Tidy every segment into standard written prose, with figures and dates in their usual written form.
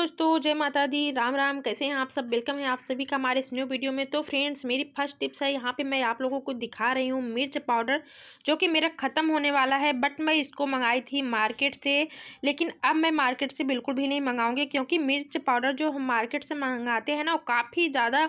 दोस्तों, जय माता दी, राम राम। कैसे हैं आप सब? वेलकम है आप सभी का हमारे इस न्यू वीडियो में। तो फ्रेंड्स, मेरी फर्स्ट टिप्स है, यहाँ पे मैं आप लोगों को दिखा रही हूँ मिर्च पाउडर, जो कि मेरा ख़त्म होने वाला है। बट मैं इसको मंगाई थी मार्केट से, लेकिन अब मैं मार्केट से बिल्कुल भी नहीं मंगाऊंगी, क्योंकि मिर्च पाउडर जो हम मार्केट से मंगाते हैं ना, वो काफ़ी ज़्यादा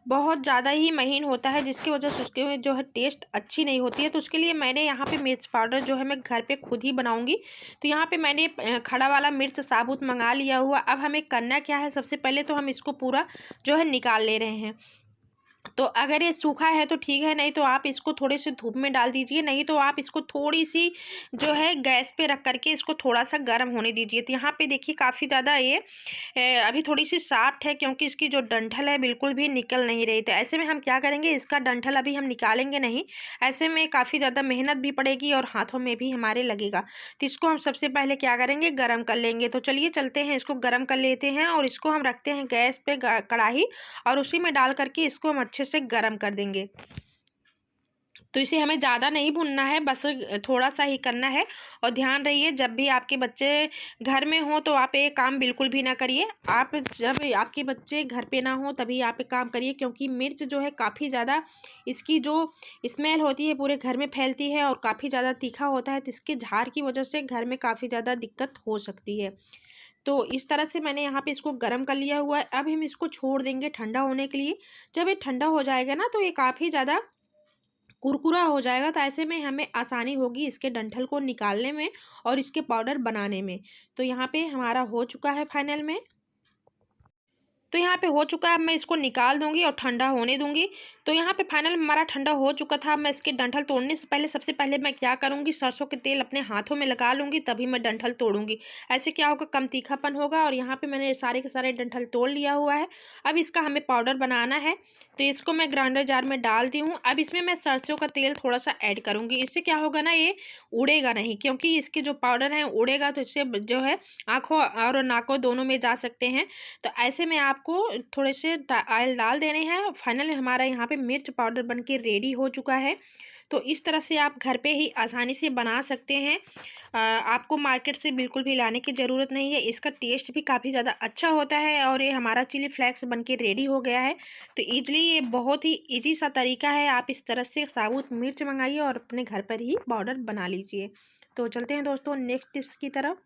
बहुत ज़्यादा ही महीन होता है, जिसकी वजह से उसके में जो है टेस्ट अच्छी नहीं होती है। तो उसके लिए मैंने यहाँ पे मिर्च पाउडर जो है मैं घर पे खुद ही बनाऊंगी। तो यहाँ पे मैंने खड़ा वाला मिर्च साबुत मंगा लिया हुआ। अब हमें करना क्या है, सबसे पहले तो हम इसको पूरा जो है निकाल ले रहे हैं। तो अगर ये सूखा है तो ठीक है, नहीं तो आप इसको थोड़े से धूप में डाल दीजिए, नहीं तो आप इसको थोड़ी सी जो है गैस पे रख करके इसको थोड़ा सा गर्म होने दीजिए। तो यहाँ पे देखिए काफ़ी ज़्यादा ये अभी थोड़ी सी सॉफ्ट है, क्योंकि इसकी जो डंठल है बिल्कुल भी निकल नहीं रही। तो ऐसे में हम क्या करेंगे, इसका डंठल अभी हम निकालेंगे नहीं। ऐसे में काफ़ी ज़्यादा मेहनत भी पड़ेगी और हाथों में भी हमारे लगेगा। तो इसको हम सबसे पहले क्या करेंगे, गर्म कर लेंगे। तो चलिए चलते हैं, इसको गर्म कर लेते हैं और इसको हम रखते हैं गैस पे कढ़ाई, और उसी में डाल करके इसको हम अच्छे से गर्म कर देंगे। तो इसे हमें ज़्यादा नहीं भूनना है, बस थोड़ा सा ही करना है। और ध्यान रहिए, जब भी आपके बच्चे घर में हों तो आप ये काम बिल्कुल भी ना करिए। आप जब आपके बच्चे घर पे ना हो तभी आप ये काम करिए, क्योंकि मिर्च जो है काफ़ी ज़्यादा इसकी जो स्मेल होती है पूरे घर में फैलती है और काफ़ी ज़्यादा तीखा होता है। तो इसके झार की वजह से घर में काफ़ी ज़्यादा दिक्कत हो सकती है। तो इस तरह से मैंने यहाँ पे इसको गर्म कर लिया हुआ है। अब हम इसको छोड़ देंगे ठंडा होने के लिए। जब ये ठंडा हो जाएगा ना, तो ये काफ़ी ज़्यादा कुरकुरा हो जाएगा। तो ऐसे में हमें आसानी होगी इसके डंठल को निकालने में और इसके पाउडर बनाने में। तो यहाँ पे हमारा हो चुका है फाइनल में। तो यहाँ पे हो चुका है, अब मैं इसको निकाल दूंगी और ठंडा होने दूंगी। तो यहाँ पे फाइनल हमारा ठंडा हो चुका था। मैं इसके डंठल तोड़ने से पहले सबसे पहले मैं क्या करूँगी, सरसों के तेल अपने हाथों में लगा लूँगी, तभी मैं डंठल तोड़ूंगी। ऐसे क्या होगा, कम तीखापन होगा। और यहाँ पे मैंने सारे के सारे डंठल तोड़ लिया हुआ है। अब इसका हमें पाउडर बनाना है। तो इसको मैं ग्राइंडर जार में डाल दी हूँ। अब इसमें मैं सरसों का तेल थोड़ा सा ऐड करूँगी। इससे क्या होगा ना, ये उड़ेगा नहीं, क्योंकि इसके जो पाउडर है उड़ेगा तो इससे जो है आँखों और नाकों दोनों में जा सकते हैं। तो ऐसे में आपको थोड़े से ऑयल डाल देने हैं। फाइनली हमारा यहाँ पे मिर्च पाउडर बन के रेडी हो चुका है। तो इस तरह से आप घर पे ही आसानी से बना सकते हैं। आपको मार्केट से बिल्कुल भी लाने की ज़रूरत नहीं है। इसका टेस्ट भी काफ़ी ज़्यादा अच्छा होता है। और ये हमारा चिली फ्लेक्स बन के रेडी हो गया है। तो ईजिली ये बहुत ही ईजी सा तरीका है। आप इस तरह से साबुत मिर्च मंगाइए और अपने घर पर ही पाउडर बना लीजिए। तो चलते हैं दोस्तों नेक्स्ट टिप्स की तरफ।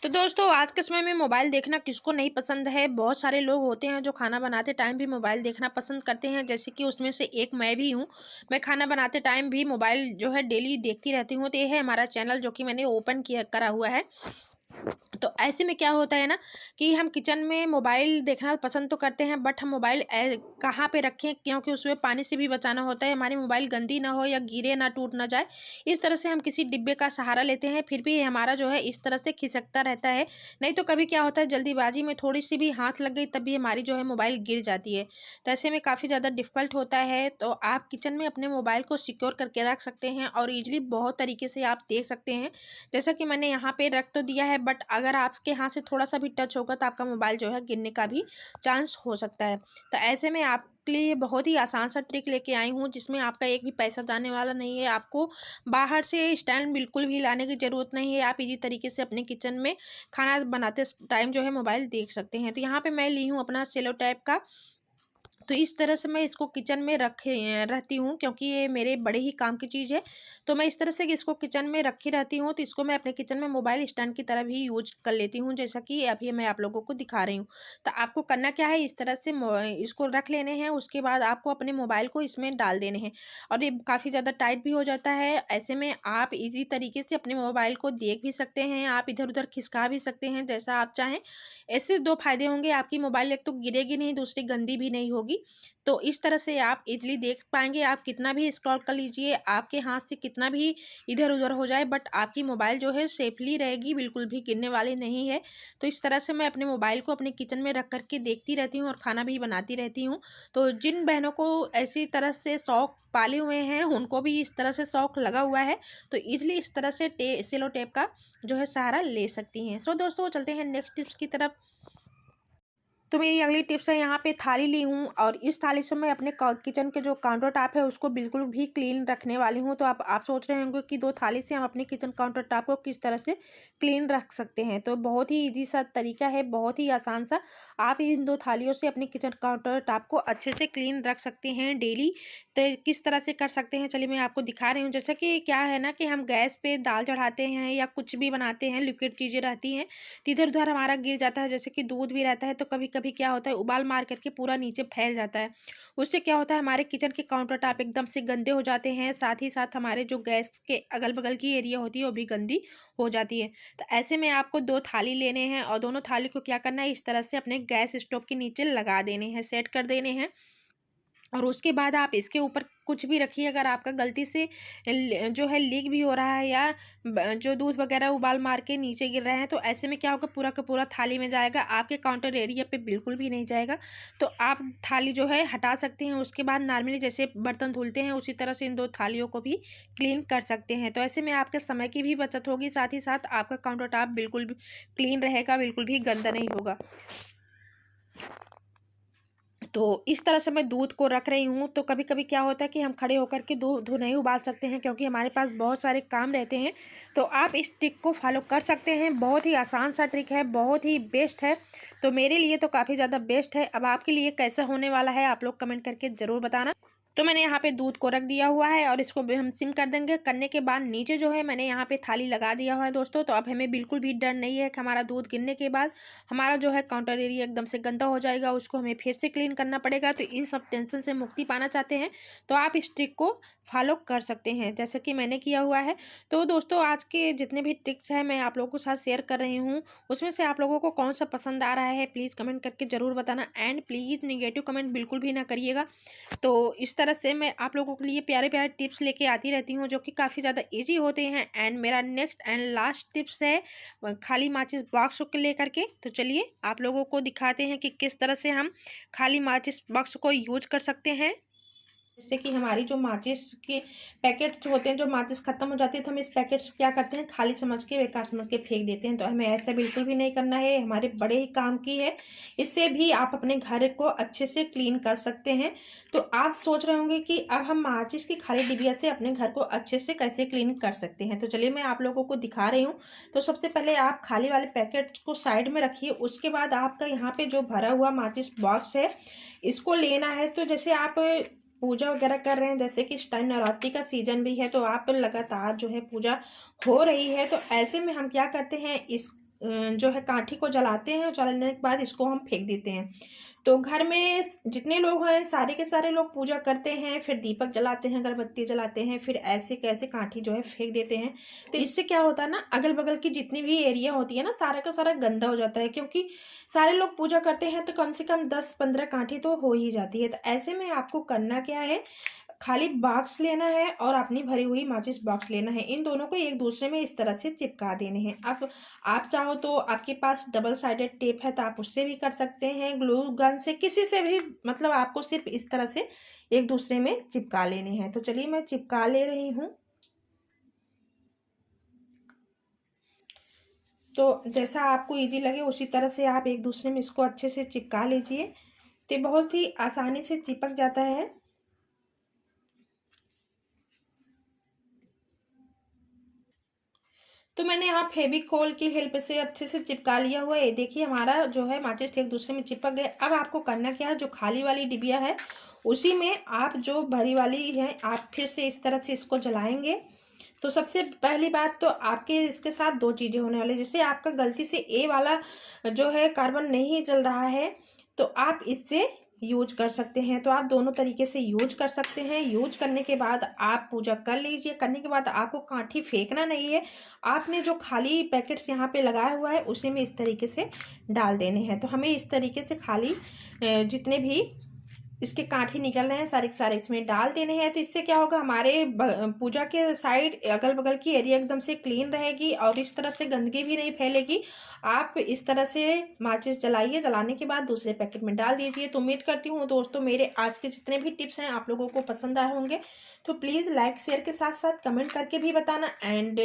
तो दोस्तों, आज के समय में मोबाइल देखना किसको नहीं पसंद है। बहुत सारे लोग होते हैं जो खाना बनाते टाइम भी मोबाइल देखना पसंद करते हैं, जैसे कि उसमें से एक मैं भी हूँ। मैं खाना बनाते टाइम भी मोबाइल जो है डेली देखती रहती हूँ। तो ये है हमारा चैनल, जो कि मैंने ओपन किया करा हुआ है। तो ऐसे में क्या होता है ना, कि हम किचन में मोबाइल देखना पसंद तो करते हैं, बट हम मोबाइल कहाँ पे रखें, क्योंकि उसमें पानी से भी बचाना होता है। हमारी मोबाइल गंदी ना हो या गिरे ना, टूट ना जाए, इस तरह से हम किसी डिब्बे का सहारा लेते हैं। फिर भी हमारा जो है इस तरह से खिसकता रहता है। नहीं तो कभी क्या होता है, जल्दीबाजी में थोड़ी सी भी हाथ लग गई तभी हमारी जो है मोबाइल गिर जाती है। तो ऐसे में काफ़ी ज़्यादा डिफ़िकल्ट होता है। तो आप किचन में अपने मोबाइल को सिक्योर करके रख सकते हैं और ईजिली बहुत तरीके से आप देख सकते हैं। जैसा कि मैंने यहाँ पे रख तो दिया है, बट अगर आपके हाथ से थोड़ा सा भी टच होगा तो आपका मोबाइल जो है गिरने का भी चांस हो सकता है। तो ऐसे में आपके लिए बहुत ही आसान सा ट्रिक लेके आई हूँ, जिसमें आपका एक भी पैसा जाने वाला नहीं है। आपको बाहर से स्टैंड बिल्कुल भी लाने की ज़रूरत नहीं है। आप इजी तरीके से अपने किचन में खाना बनाते टाइम जो है मोबाइल देख सकते हैं। तो यहाँ पे मैं ली हूँ अपना सेलो टाइप का। तो इस तरह से मैं इसको किचन में रखे रहती हूँ, क्योंकि ये मेरे बड़े ही काम की चीज़ है। तो मैं इस तरह से इसको किचन में रखी रहती हूँ। तो इसको मैं अपने किचन में मोबाइल स्टैंड की तरह भी यूज कर लेती हूँ, जैसा कि अभी मैं आप लोगों को दिखा रही हूँ। तो आपको करना क्या है, इस तरह से इसको रख लेने हैं। उसके बाद आपको अपने मोबाइल को इसमें डाल देने हैं। और ये काफ़ी ज़्यादा टाइट भी हो जाता है। ऐसे में आप ईजी तरीके से अपने मोबाइल को देख भी सकते हैं, आप इधर उधर खिसका भी सकते हैं, जैसा आप चाहें। ऐसे दो फायदे होंगे, आपकी मोबाइल एक तो गिरेगी नहीं, दूसरी गंदी भी नहीं होगी। तो इस तरह से आप इजीली देख पाएंगे। आप कितना भी स्क्रॉल कर लीजिए, आपके हाथ से कितना भी इधर उधर हो जाए, बट आपकी मोबाइल जो है सेफली रहेगी, बिल्कुल भी गिरने वाली नहीं है। तो इस तरह से मैं अपने मोबाइल को अपने किचन में रख करके देखती रहती हूँ और खाना भी बनाती रहती हूँ। तो जिन बहनों को ऐसी तरह से शौक पाले हुए हैं, उनको भी इस तरह से शौक लगा हुआ है, तो ईजिली इस तरह से सेलो टेप का जो है सहारा ले सकती हैं। सो दोस्तों, चलते हैं नेक्स्ट टिप्स की तरफ। तो मेरी अगली टिप्स है, यहाँ पे थाली ली हूँ और इस थाली से मैं अपने किचन के जो काउंटर टॉप है उसको बिल्कुल भी क्लीन रखने वाली हूँ। तो आप सोच रहे होंगे कि 2 थाली से हम अपने किचन काउंटर टॉप को किस तरह से क्लीन रख सकते हैं। तो बहुत ही ईज़ी सा तरीका है, बहुत ही आसान सा। आप इन 2 थालियों से अपने किचन काउंटर टॉप को अच्छे से क्लीन रख सकते हैं डेली। तो किस तरह से कर सकते हैं, चलिए मैं आपको दिखा रही हूँ। जैसा कि क्या है ना कि हम गैस पे दाल चढ़ाते हैं या कुछ भी बनाते हैं, लिक्विड चीज़ें रहती हैं, तो इधर-उधर हमारा गिर जाता है। जैसे कि दूध भी रहता है, तो कभी-कभी क्या होता है, उबाल मार करके पूरा नीचे फैल जाता है। उससे क्या होता है, हमारे किचन के काउंटर टॉप एकदम से गंदे हो जाते हैं, साथ ही साथ हमारे जो गैस के अगल-बगल की एरिया होती है वो भी गंदी हो जाती है। तो ऐसे में आपको 2 थाली लेने हैं और दोनों थाली को क्या करना है, इस तरह से अपने गैस स्टोव के नीचे लगा देने हैं, सेट कर देने हैं। और उसके बाद आप इसके ऊपर कुछ भी रखिए। अगर आपका गलती से जो है लीक भी हो रहा है या जो दूध वगैरह उबाल मार के नीचे गिर रहे हैं, तो ऐसे में क्या होगा, पूरा का पूरा थाली में जाएगा, आपके काउंटर एरिया पे बिल्कुल भी नहीं जाएगा। तो आप थाली जो है हटा सकते हैं। उसके बाद नॉर्मली जैसे बर्तन धुलते हैं उसी तरह से इन 2 थालियों को भी क्लीन कर सकते हैं। तो ऐसे में आपके समय की भी बचत होगी, साथ ही साथ आपका काउंटर टॉप बिल्कुल भी क्लीन रहेगा, बिल्कुल भी गंदा नहीं होगा। तो इस तरह से मैं दूध को रख रही हूँ। तो कभी-कभी क्या होता है कि हम खड़े होकर के दूध नहीं उबाल सकते हैं, क्योंकि हमारे पास बहुत सारे काम रहते हैं। तो आप इस ट्रिक को फॉलो कर सकते हैं, बहुत ही आसान सा ट्रिक है, बहुत ही बेस्ट है। तो मेरे लिए तो काफ़ी ज़्यादा बेस्ट है। अब आपके लिए कैसा होने वाला है, आप लोग कमेंट करके ज़रूर बताना। तो मैंने यहाँ पे दूध को रख दिया हुआ है और इसको भी हम सिम कर देंगे। करने के बाद नीचे जो है मैंने यहाँ पे थाली लगा दिया हुआ है दोस्तों। तो अब हमें बिल्कुल भी डर नहीं है कि हमारा दूध गिरने के बाद हमारा जो है काउंटर एरिया एकदम से गंदा हो जाएगा, उसको हमें फिर से क्लीन करना पड़ेगा। तो इन सब टेंशन से मुक्ति पाना चाहते हैं तो आप इस ट्रिक को फॉलो कर सकते हैं, जैसे कि मैंने किया हुआ है। तो दोस्तों आज के जितने भी ट्रिक्स हैं मैं आप लोगों के साथ शेयर कर रही हूँ, उसमें से आप लोगों को कौन सा पसंद आ रहा है प्लीज़ कमेंट करके ज़रूर बताना। एंड प्लीज़ निगेटिव कमेंट बिल्कुल भी ना करिएगा। तो इस तरह से मैं आप लोगों के लिए प्यारे-प्यारे टिप्स लेके आती रहती हूँ, जो कि काफ़ी ज़्यादा ईज़ी होते हैं। एंड मेरा नेक्स्ट एंड लास्ट टिप्स है खाली माचिस बॉक्स को लेकर के। तो चलिए आप लोगों को दिखाते हैं कि किस तरह से हम खाली माचिस बॉक्स को यूज़ कर सकते हैं। जैसे कि हमारी जो माचिस के पैकेट्स होते हैं, जो माचिस खत्म हो जाती है, तो हम इस पैकेट्स को क्या करते हैं, खाली समझ के, बेकार समझ के फेंक देते हैं। तो हमें ऐसा बिल्कुल भी नहीं करना है, हमारे बड़े ही काम की है। इससे भी आप अपने घर को अच्छे से क्लीन कर सकते हैं। तो आप सोच रहे होंगे कि अब हम माचिस की खाली डिबिया से अपने घर को अच्छे से कैसे क्लीन कर सकते हैं। तो चलिए मैं आप लोगों को दिखा रही हूँ। तो सबसे पहले आप खाली वाले पैकेट को साइड में रखिए। उसके बाद आपका यहाँ पे जो भरा हुआ माचिस बॉक्स है, इसको लेना है। तो जैसे आप पूजा वगैरह कर रहे हैं, जैसे कि इस टाइम नवरात्रि का सीजन भी है, तो आप लगातार जो है पूजा हो रही है, तो ऐसे में हम क्या करते हैं, इस जो है काठी को जलाते हैं और जलाने के बाद इसको हम फेंक देते हैं। तो घर में जितने लोग हैं सारे के सारे लोग पूजा करते हैं, फिर दीपक जलाते हैं, अगरबत्ती जलाते हैं, फिर ऐसे कैसे काठी जो है फेंक देते हैं। तो इससे क्या होता है ना, अगल बगल की जितनी भी एरिया होती है ना, सारा का सारा गंदा हो जाता है, क्योंकि सारे लोग पूजा करते हैं तो कम से कम 10-15 काठी तो हो ही जाती है। तो ऐसे में आपको करना क्या है, खाली बॉक्स लेना है और अपनी भरी हुई माचिस बॉक्स लेना है। इन दोनों को एक दूसरे में इस तरह से चिपका देने हैं। अब आप चाहो तो आपके पास डबल साइडेड टेप है तो आप उससे भी कर सकते हैं, ग्लू गन से, किसी से भी, मतलब आपको सिर्फ इस तरह से एक दूसरे में चिपका लेने हैं। तो चलिए मैं चिपका ले रही हूँ। तो जैसा आपको इजी लगे उसी तरह से आप एक दूसरे में इसको अच्छे से चिपका लीजिए। तो बहुत ही आसानी से चिपक जाता है। तो मैंने यहाँ फेविकोल की हेल्प से अच्छे से चिपका लिया हुआ है। ये देखिए हमारा जो है माचिस एक दूसरे में चिपक गए। अब आपको करना क्या है, जो खाली वाली डिबिया है उसी में आप जो भरी वाली है आप फिर से इस तरह से इसको जलाएंगे। तो सबसे पहली बात तो आपके इसके साथ 2 चीज़ें होने वाली, जैसे आपका गलती से ए वाला जो है कार्बन नहीं जल रहा है तो आप इससे यूज कर सकते हैं। तो आप दोनों तरीके से यूज कर सकते हैं। यूज करने के बाद आप पूजा कर लीजिए। करने के बाद आपको काठी फेंकना नहीं है, आपने जो खाली पैकेट्स यहाँ पे लगाया हुआ है उसी में इस तरीके से डाल देने हैं। तो हमें इस तरीके से खाली जितने भी इसके काठी निकल रहे हैं सारे के सारे इसमें डाल देने हैं। तो इससे क्या होगा, हमारे पूजा के साइड अगल बगल की एरिया एकदम से क्लीन रहेगी और इस तरह से गंदगी भी नहीं फैलेगी। आप इस तरह से माचिस जलाइए, जलाने के बाद दूसरे पैकेट में डाल दीजिए। तो उम्मीद करती हूँ दोस्तों मेरे आज के जितने भी टिप्स हैं आप लोगों को पसंद आए होंगे। तो प्लीज़ लाइक शेयर के साथ साथ कमेंट करके भी बताना। एंड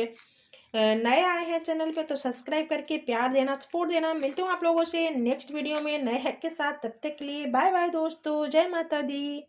नए आए हैं चैनल पे तो सब्सक्राइब करके प्यार देना, सपोर्ट देना। मिलती हूँ आप लोगों से नेक्स्ट वीडियो में नए हैक के साथ। तब तक के लिए बाय बाय दोस्तों, जय माता दी।